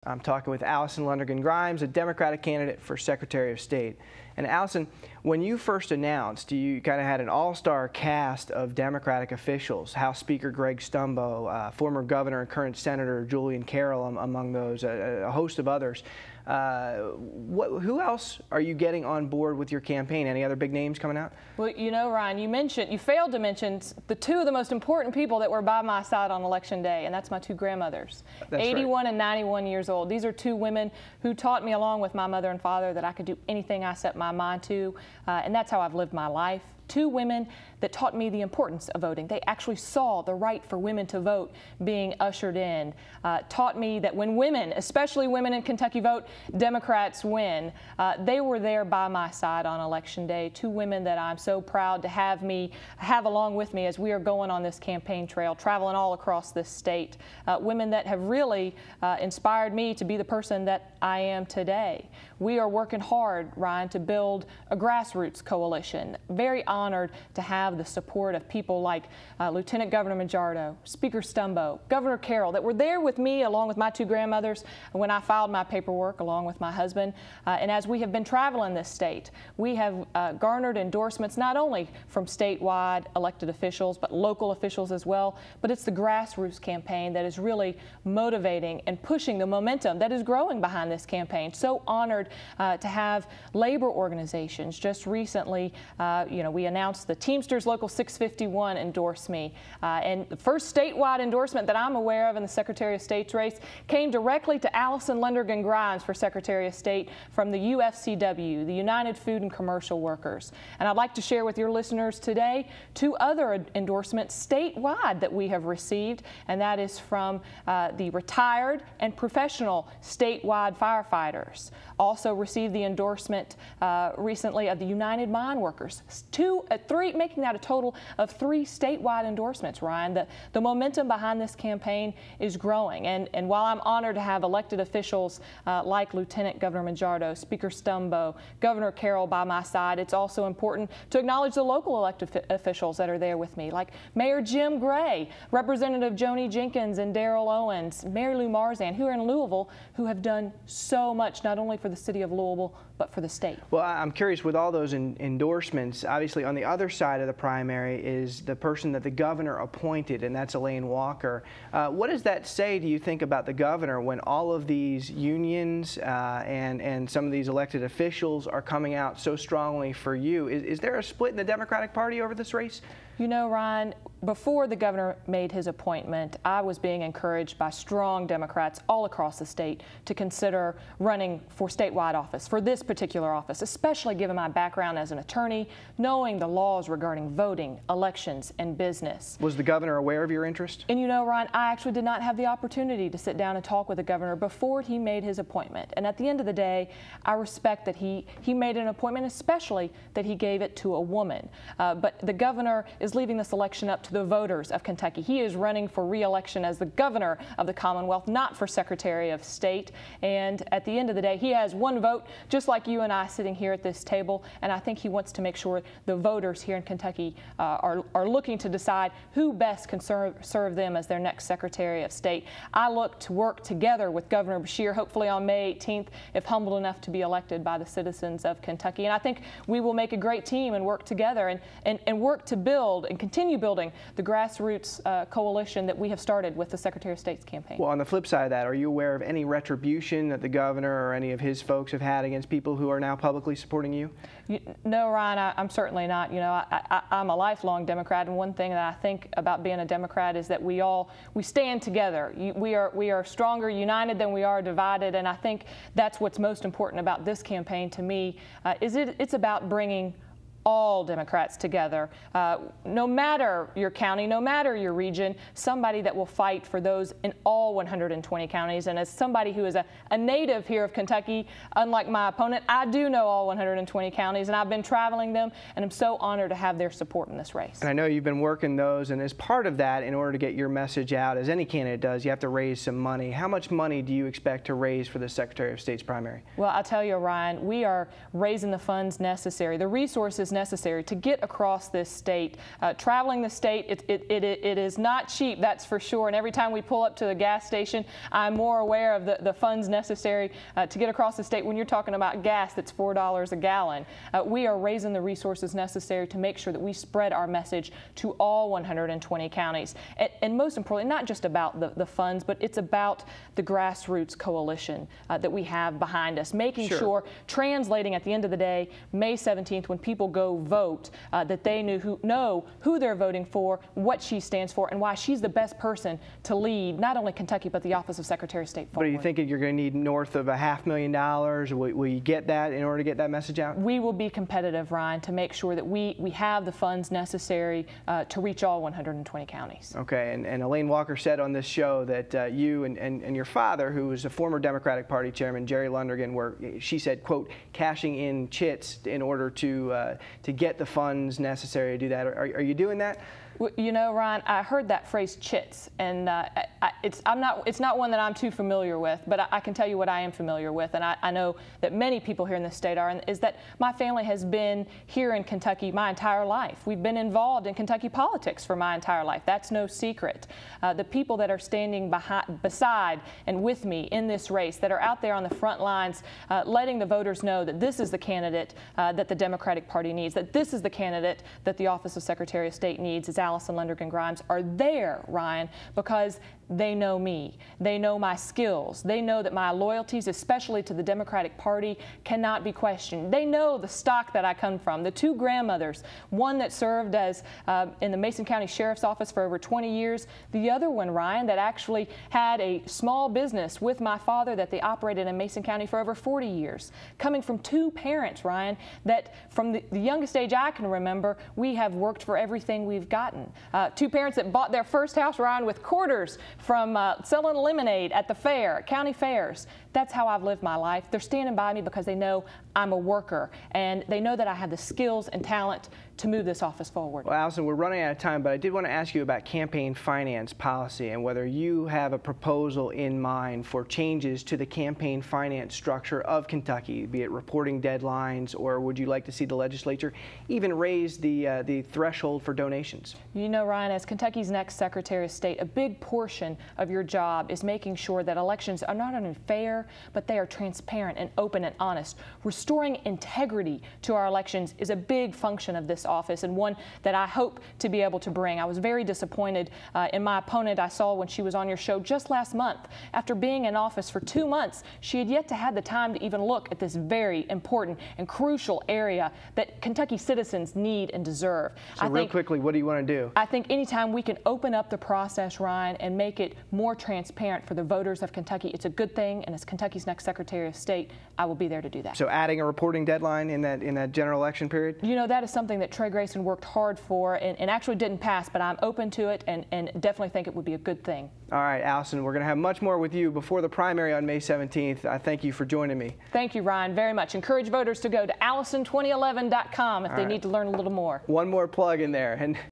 I'm talking with Alison Lundergan Grimes, a Democratic candidate for Secretary of State. And Alison, when you first announced, you kind of had an all-star cast of Democratic officials, House Speaker Greg Stumbo, former Governor and current Senator Julian Carroll among those, a host of others. Who else are you getting on board with your campaign? Any other big names coming out? Well, you know, Ryan, you failed to mention the two of the most important people that were by my side on Election Day, and that's my two grandmothers, that's 81 right. and 91 years old. These are two women who taught me, along with my mother and father, that I could do anything I set my mind to, and that's how I've lived my life. Two women that taught me the importance of voting. They actually saw the right for women to vote being ushered in, taught me that when women, especially women in Kentucky, vote, Democrats win. They were there by my side on Election Day. Two women that I'm so proud to have along with me as we are going on this campaign trail, traveling all across this state. Women that have really inspired me to be the person that I am today. We are working hard, Ryan, to build a grassroots coalition. Very honored to have the support of people like Lieutenant Governor Majordo, Speaker Stumbo, Governor Carroll, that were there with me along with my two grandmothers when I filed my paperwork along with my husband. And as we have been traveling this state, we have garnered endorsements not only from statewide elected officials, but local officials as well. But it's the grassroots campaign that is really motivating and pushing the momentum that is growing behind this campaign. So honored to have labor organizations. Just recently, we announced the Teamsters Local 651 endorsed me. And the first statewide endorsement that I'm aware of in the Secretary of State's race came directly to Alison Lundergan Grimes for Secretary of State from the UFCW, the United Food and Commercial Workers. And I'd like to share with your listeners today two other endorsements statewide that we have received, and that is from the retired and professional statewide firefighters. Also received the endorsement recently of the United Mine Workers. Three, making that a total of 3 statewide endorsements, Ryan. The momentum behind this campaign is growing. And while I'm honored to have elected officials like Lieutenant Governor Majordo, Speaker Stumbo, Governor Carroll by my side, it's also important to acknowledge the local elected officials that are there with me, like Mayor Jim Gray, Representative Joni Jenkins and Darrell Owens, Mary Lou Marzan, who are in Louisville, who have done so much, not only for the city of Louisville, but for the state. Well, I'm curious, with all those endorsements, obviously on the other side of the primary is the person that the governor appointed, and that's Elaine Walker. What does that say, do you think, about the governor when all of these unions and some of these elected officials are coming out so strongly for you? Is there a split in the Democratic Party over this race? You know, Ryan, before the governor made his appointment, I was being encouraged by strong Democrats all across the state to consider running for statewide office, for this particular office, especially given my background as an attorney, knowing the laws regarding voting, elections, and business. Was the governor aware of your interest? And you know, Ryan, I actually did not have the opportunity to sit down and talk with the governor before he made his appointment. And at the end of the day, I respect that he made an appointment, especially that he gave it to a woman. But the governor is leaving this election up to the voters of Kentucky. He is running for re-election as the governor of the Commonwealth, not for Secretary of State. And at the end of the day, he has one vote, just like you and I sitting here at this table. And I think he wants to make sure the voters here in Kentucky are looking to decide who best can serve them as their next Secretary of State. I look to work together with Governor Beshear, hopefully on May 18th, if humbled enough to be elected by the citizens of Kentucky. And I think we will make a great team and work together and work to build and continue building the grassroots coalition that we have started with the Secretary of State's campaign. Well, on the flip side of that, are you aware of any retribution that the governor or any of his folks have had against people who are now publicly supporting you? No, Ryan, I'm certainly not. You know, I'm a lifelong Democrat, and one thing that I think about being a Democrat is that we stand together. We are stronger united than we are divided, and I think that's what's most important about this campaign to me. It's about bringing all Democrats together, no matter your county, no matter your region, somebody that will fight for those in all 120 counties. And as somebody who is a native here of Kentucky, unlike my opponent, I do know all 120 counties, and I've been traveling them, and I'm so honored to have their support in this race. And I know you've been working those, and as part of that, in order to get your message out, as any candidate does, you have to raise some money. How much money do you expect to raise for the Secretary of State's primary? Well, I'll tell you, Ryan, we are raising the funds necessary, the resources is necessary to get across this state. Traveling the state, it is not cheap, that's for sure. And every time we pull up to the gas station, I'm more aware of the funds necessary to get across the state. When you're talking about gas that's $4 a gallon, we are raising the resources necessary to make sure that we spread our message to all 120 counties. And most importantly, not just about the funds, but it's about the grassroots coalition that we have behind us, making sure, translating at the end of the day, May 17th, when people go vote, that they know who they're voting for, what she stands for, and why she's the best person to lead not only Kentucky, but the Office of Secretary of State forward. But are you thinking you're going to need north of $500,000? Will you get that in order to get that message out? We will be competitive, Ryan, to make sure that we have the funds necessary to reach all 120 counties. Okay, and Elaine Walker said on this show that you and your father, who was a former Democratic Party chairman, Jerry Lundergan, were, she said, quote, cashing in chits in order to get the funds necessary to do that. Are you doing that? You know, Ryan, I heard that phrase chits, and it's not one that I'm too familiar with, but I can tell you what I am familiar with, and I know that many people here in the state are, and is that my family has been here in Kentucky my entire life. We've been involved in Kentucky politics for my entire life. That's no secret. The people that are standing beside and with me in this race, that are out there on the front lines, letting the voters know that this is the candidate that the Democratic Party needs, that this is the candidate that the Office of Secretary of State needs, is Alison Lundergan Grimes, are there, Ryan, because they know me. They know my skills. They know that my loyalties, especially to the Democratic Party, cannot be questioned. They know the stock that I come from. The two grandmothers, one that served as in the Mason County Sheriff's Office for over 20 years, the other one, Ryan, that actually had a small business with my father that they operated in Mason County for over 40 years. Coming from two parents, Ryan, that from the youngest age I can remember, we have worked for everything we've gotten. Two parents that bought their first house, Ryan, with quarters from selling lemonade at the fair, county fairs. That's how I've lived my life. They're standing by me because they know I'm a worker, and they know that I have the skills and talent to move this office forward. Well, Alison, we're running out of time, but I did want to ask you about campaign finance policy and whether you have a proposal in mind for changes to the campaign finance structure of Kentucky, be it reporting deadlines, or would you like to see the legislature even raise the threshold for donations? You know, Ryan, as Kentucky's next Secretary of State, a big portion of your job is making sure that elections are not only fair, but they are transparent and open and honest. Restoring integrity to our elections is a big function of this office, and one that I hope to be able to bring. I was very disappointed in my opponent I saw when she was on your show just last month. After being in office for 2 months, she had yet to have the time to even look at this very important and crucial area that Kentucky citizens need and deserve. So real quickly, what do you want to do? I think anytime we can open up the process, Ryan, and make it more transparent for the voters of Kentucky, it's a good thing, and as Kentucky's next Secretary of State, I will be there to do that. So adding a reporting deadline in that general election period? You know, that is something that Trey Grayson worked hard for and actually didn't pass, but I'm open to it and definitely think it would be a good thing. All right, Alison, we're going to have much more with you before the primary on May 17th. I thank you for joining me. Thank you, Ryan, very much. Encourage voters to go to Allison2011.com if they need to learn a little more. One more plug in there. And